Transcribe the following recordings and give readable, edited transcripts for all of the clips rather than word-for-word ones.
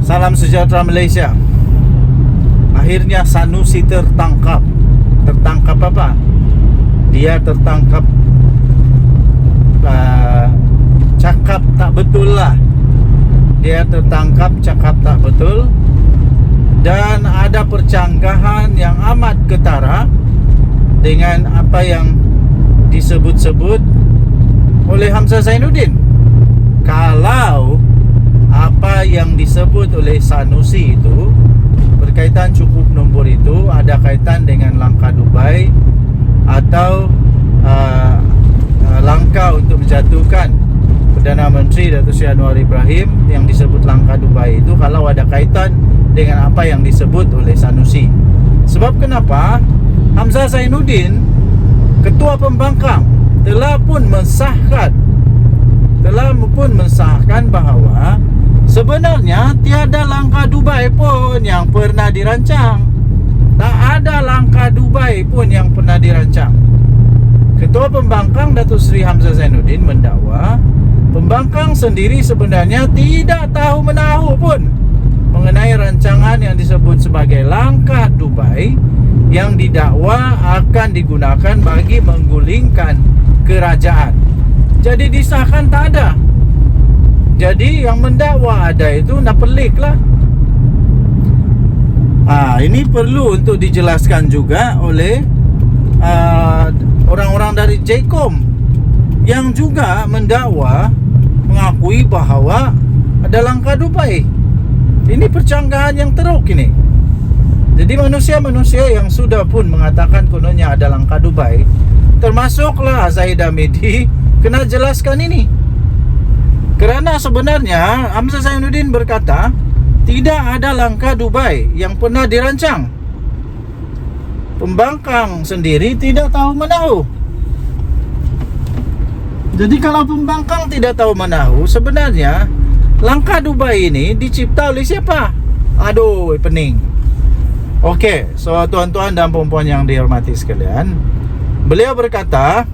Salam sejahtera Malaysia. Akhirnya Sanusi tertangkap. Tertangkap apa? Dia tertangkap cakap tak betul lah. Dia tertangkap cakap tak betul. Dan ada percanggahan yang amat ketara dengan apa yang disebut-sebut oleh Hamzah Zainuddin. Kalau apa yang disebut oleh Sanusi itu berkaitan cukup nombor itu ada kaitan dengan langkah Dubai atau langkah untuk menjatuhkan Perdana Menteri Datuk Seri Anwar Ibrahim, yang disebut langkah Dubai itu kalau ada kaitan dengan apa yang disebut oleh Sanusi. Sebab kenapa? Hamzah Zainuddin, Ketua Pembangkang, telah pun mensahkan bahawa sebenarnya tiada langkah Dubai pun yang pernah dirancang. Tak ada langkah Dubai pun yang pernah dirancang. Ketua Pembangkang Datuk Seri Hamzah Zainuddin mendakwa Pembangkang sendiri sebenarnya tidak tahu menahu pun mengenai rancangan yang disebut sebagai langkah Dubai yang didakwa akan digunakan bagi menggulingkan kerajaan. Jadi disahkan tak ada. Jadi yang mendakwa ada itu nak pelik lah. Ini perlu untuk dijelaskan juga oleh orang-orang dari JCOM yang juga mendakwa, mengakui bahawa ada langkah Dubai. Ini percanggahan yang teruk ini. Jadi manusia-manusia yang sudah pun mengatakan kononnya ada langkah Dubai, termasuklah Zahid Hamidi, kena jelaskan ini. Kerana sebenarnya Hamzah Zainuddin berkata tidak ada langkah Dubai yang pernah dirancang. Pembangkang sendiri tidak tahu menahu. Jadi kalau pembangkang tidak tahu menahu, sebenarnya langkah Dubai ini dicipta oleh siapa? Aduh, pening. Okey, so tuan-tuan dan puan-puan yang dihormati sekalian, beliau berkata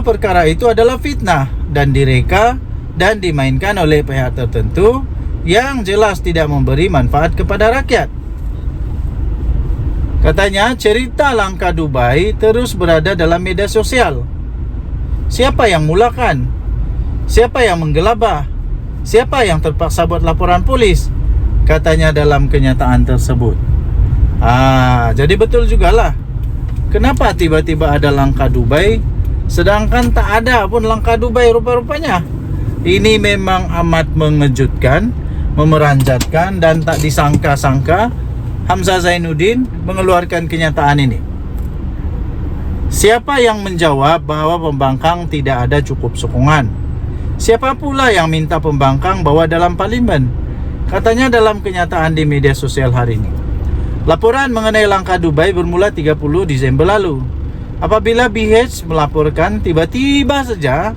perkara itu adalah fitnah dan direka dan dimainkan oleh pihak tertentu yang jelas tidak memberi manfaat kepada rakyat. Katanya cerita langkah Dubai terus berada dalam media sosial. Siapa yang mulakan? Siapa yang menggelabah? Siapa yang terpaksa buat laporan polis? Katanya dalam kenyataan tersebut. Jadi betul jugalah. Kenapa tiba-tiba ada langkah Dubai sedangkan tak ada pun langkah Dubai rupa-rupanya? Ini memang amat mengejutkan, memeranjatkan dan tak disangka-sangka Hamzah Zainuddin mengeluarkan kenyataan ini. Siapa yang menjawab bahawa pembangkang tidak ada cukup sokongan? Siapa pula yang minta pembangkang bawa dalam parlimen? Katanya dalam kenyataan di media sosial hari ini. Laporan mengenai langkah Dubai bermula 30 Disember lalu. Apabila BH melaporkan, tiba-tiba saja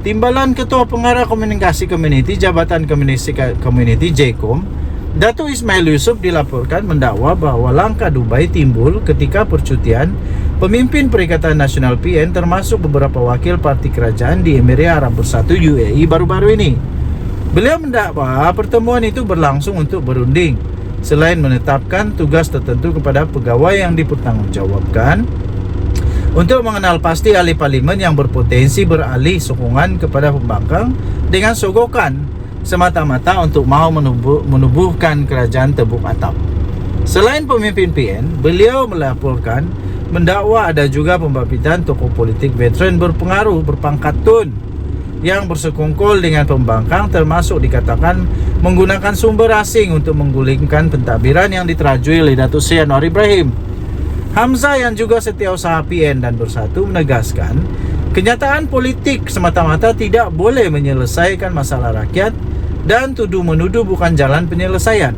Timbalan Ketua Pengarah Komunikasi Komuniti Jabatan Komuniti JCOM, Datuk Ismail Yusof dilaporkan mendakwa bahawa langkah Dubai timbul ketika percutian pemimpin Perikatan Nasional PN termasuk beberapa wakil parti kerajaan di Emirat Arab Bersatu UAE baru-baru ini. Beliau mendakwa pertemuan itu berlangsung untuk berunding selain menetapkan tugas tertentu kepada pegawai yang dipertanggungjawabkan untuk mengenal pasti ahli parlimen yang berpotensi beralih sokongan kepada pembangkang dengan sogokan semata-mata untuk mahu menubuhkan kerajaan tebuk atap. Selain pemimpin PN, beliau melaporkan mendakwa ada juga pembabituan tokoh politik veteran berpengaruh berpangkat tun yang bersekongkol dengan pembangkang, termasuk dikatakan menggunakan sumber asing untuk menggulingkan pentadbiran yang diterajui oleh Datuk Seri Anwar Ibrahim. Hamzah yang juga setiausaha PN dan Bersatu menegaskan kenyataan politik semata-mata tidak boleh menyelesaikan masalah rakyat dan tuduh-menuduh bukan jalan penyelesaian.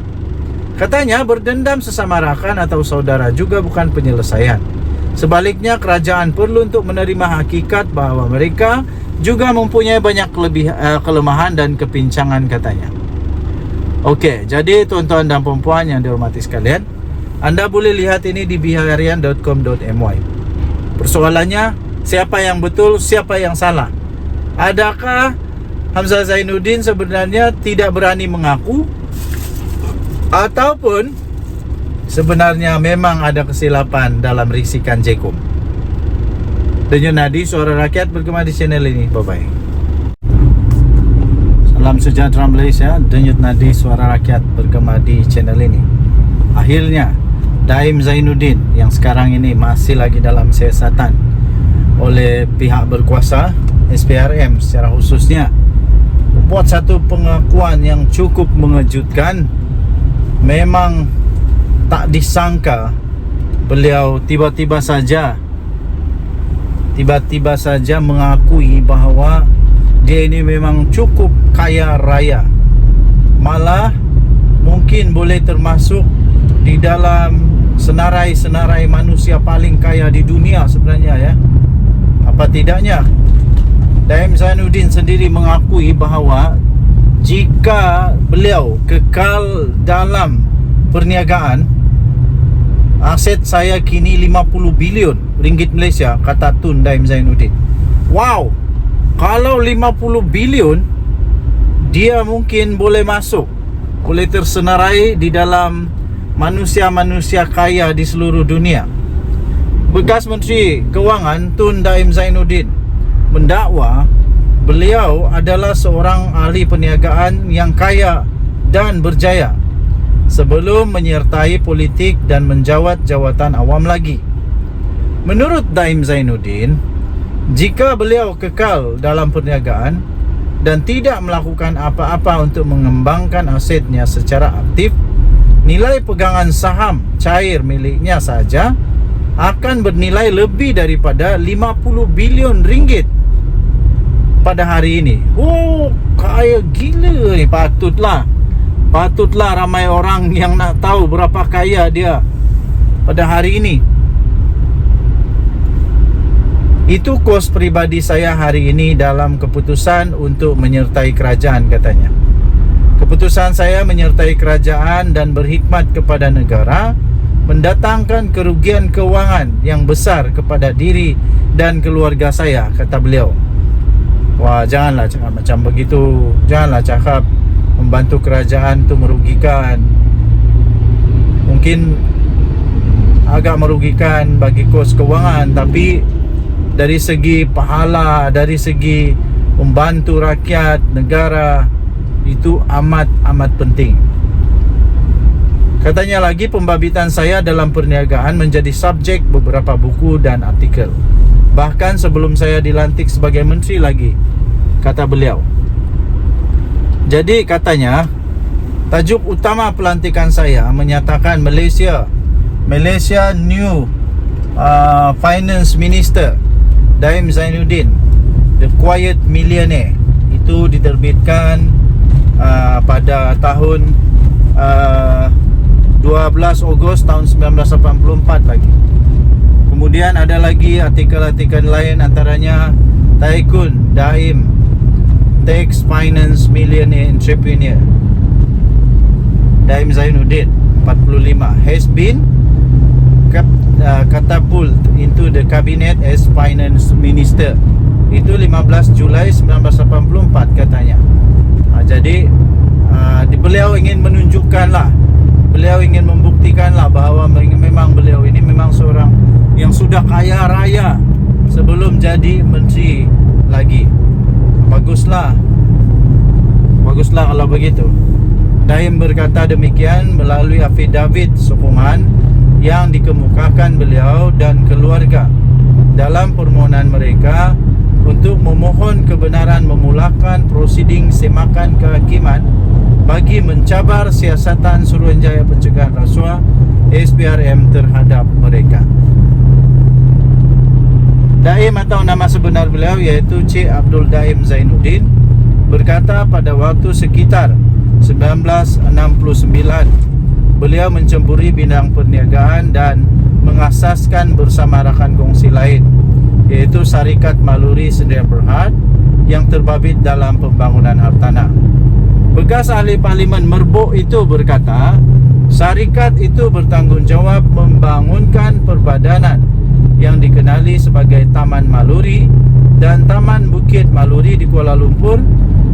Katanya berdendam sesama rakan atau saudara juga bukan penyelesaian. Sebaliknya kerajaan perlu untuk menerima hakikat bahawa mereka juga mempunyai banyak kelemahan dan kepincangan, katanya. Oke, jadi tuan-tuan dan puan-puan yang dihormati sekalian, Anda boleh lihat ini di biharian.com.my. Persoalannya, siapa yang betul, siapa yang salah? Adakah Hamzah Zainuddin sebenarnya tidak berani mengaku, ataupun sebenarnya memang ada kesilapan dalam risikan Jaikom? Denyut nadi suara rakyat bergema di channel ini. Bye-bye. Salam sejahtera Malaysia. Denyut nadi suara rakyat bergema di channel ini. Akhirnya Daim Zainuddin yang sekarang ini masih lagi dalam siasatan oleh pihak berkuasa SPRM secara khususnya membuat satu pengakuan yang cukup mengejutkan. Memang tak disangka beliau tiba-tiba saja mengakui bahawa dia ini memang cukup kaya raya. Malah mungkin boleh termasuk di dalam senarai-senarai manusia paling kaya di dunia sebenarnya ya. Apa tidaknya Daim Zainuddin sendiri mengakui bahawa jika beliau kekal dalam perniagaan, aset saya kini 50 bilion ringgit Malaysia, kata Tun Daim Zainuddin. Wow, kalau 50 bilion, dia mungkin boleh masuk, boleh tersenarai di dalam manusia-manusia kaya di seluruh dunia. Bekas Menteri Kewangan Tun Daim Zainuddin mendakwa beliau adalah seorang ahli perniagaan yang kaya dan berjaya sebelum menyertai politik dan menjawat jawatan awam lagi. Menurut Daim Zainuddin, jika beliau kekal dalam perniagaan dan tidak melakukan apa-apa untuk mengembangkan asetnya secara aktif, nilai pegangan saham cair miliknya saja akan bernilai lebih daripada 50 bilion ringgit pada hari ini. Oh, kaya gila ni. Patutlah ramai orang yang nak tahu berapa kaya dia pada hari ini. Itu kos peribadi saya hari ini dalam keputusan untuk menyertai kerajaan, katanya. Keputusan saya menyertai kerajaan dan berkhidmat kepada negara mendatangkan kerugian kewangan yang besar kepada diri dan keluarga saya, kata beliau. Wah, janganlah cakap macam begitu. Janganlah cakap membantu kerajaan tu merugikan. Mungkin agak merugikan bagi kos kewangan, tapi dari segi pahala, dari segi membantu rakyat, negara, itu amat penting. Katanya lagi, pembabitan saya dalam perniagaan menjadi subjek beberapa buku dan artikel, bahkan sebelum saya dilantik sebagai menteri lagi, kata beliau. Jadi katanya, tajuk utama pelantikan saya menyatakan Malaysia new Finance Minister Daim Zainuddin, The Quiet Millionaire. Itu diterbitkan pada tahun 12 Ogos tahun 1984 lagi. Kemudian ada lagi artikel-artikel lain, antaranya Tycoon Daim, Tax Finance Millionaire Entrepreneur Daim Zainuddin 45 has been catapult into the cabinet as finance minister. Itu 15 Julai 1984 katanya. Jadi beliau ingin menunjukkanlah, beliau ingin membuktikanlah bahawa memang beliau ini memang seorang yang sudah kaya raya sebelum jadi menteri lagi. Baguslah kalau begitu. Daim berkata demikian melalui afidavit sokongan yang dikemukakan beliau dan keluarga dalam permohonan mereka untuk memohon kebenaran memulakan prosiding semakan kehakiman bagi mencabar siasatan Suruhanjaya Pencegahan Rasuah SPRM terhadap mereka. Daim atau nama sebenar beliau iaitu Cik Abdul Daim Zainuddin berkata pada waktu sekitar 1969 beliau mencemburi bidang perniagaan dan mengasaskan bersama rakan kongsi lain, iaitu Syarikat Maluri Sdn Berhad yang terbabit dalam pembangunan hartanah. Bekas ahli parlimen Merbok itu berkata, syarikat itu bertanggungjawab membangunkan perbadanan yang dikenali sebagai Taman Maluri dan Taman Bukit Maluri di Kuala Lumpur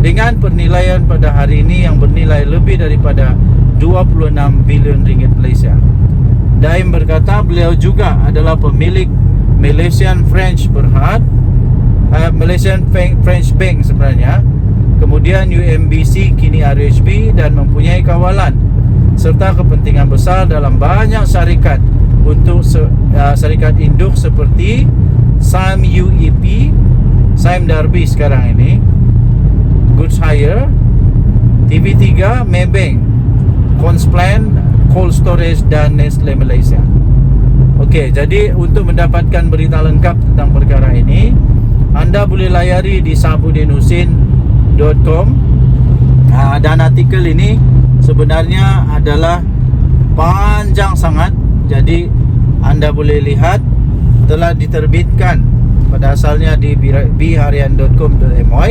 dengan pernilaian pada hari ini yang bernilai lebih daripada 26 bilion ringgit Malaysia. Daim berkata beliau juga adalah pemilik Malaysian French Berhad, Malaysian French Bank sebenarnya, kemudian UMBC kini RHB, dan mempunyai kawalan serta kepentingan besar dalam banyak syarikat untuk syarikat induk seperti Sime UEP, Sime Darby sekarang ini, Goods Hire, TV3, Maybank, Consplan, Cold Storage dan Nestle Malaysia. Okey, jadi untuk mendapatkan berita lengkap tentang perkara ini, anda boleh layari di sabuddinhusin.com. Dan artikel ini sebenarnya adalah panjang sangat. Jadi anda boleh lihat telah diterbitkan pada asalnya di bharian.com.my,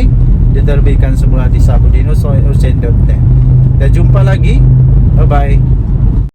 diterbitkan semula di sabuddinhusin.net. Dan jumpa lagi. Bye bye.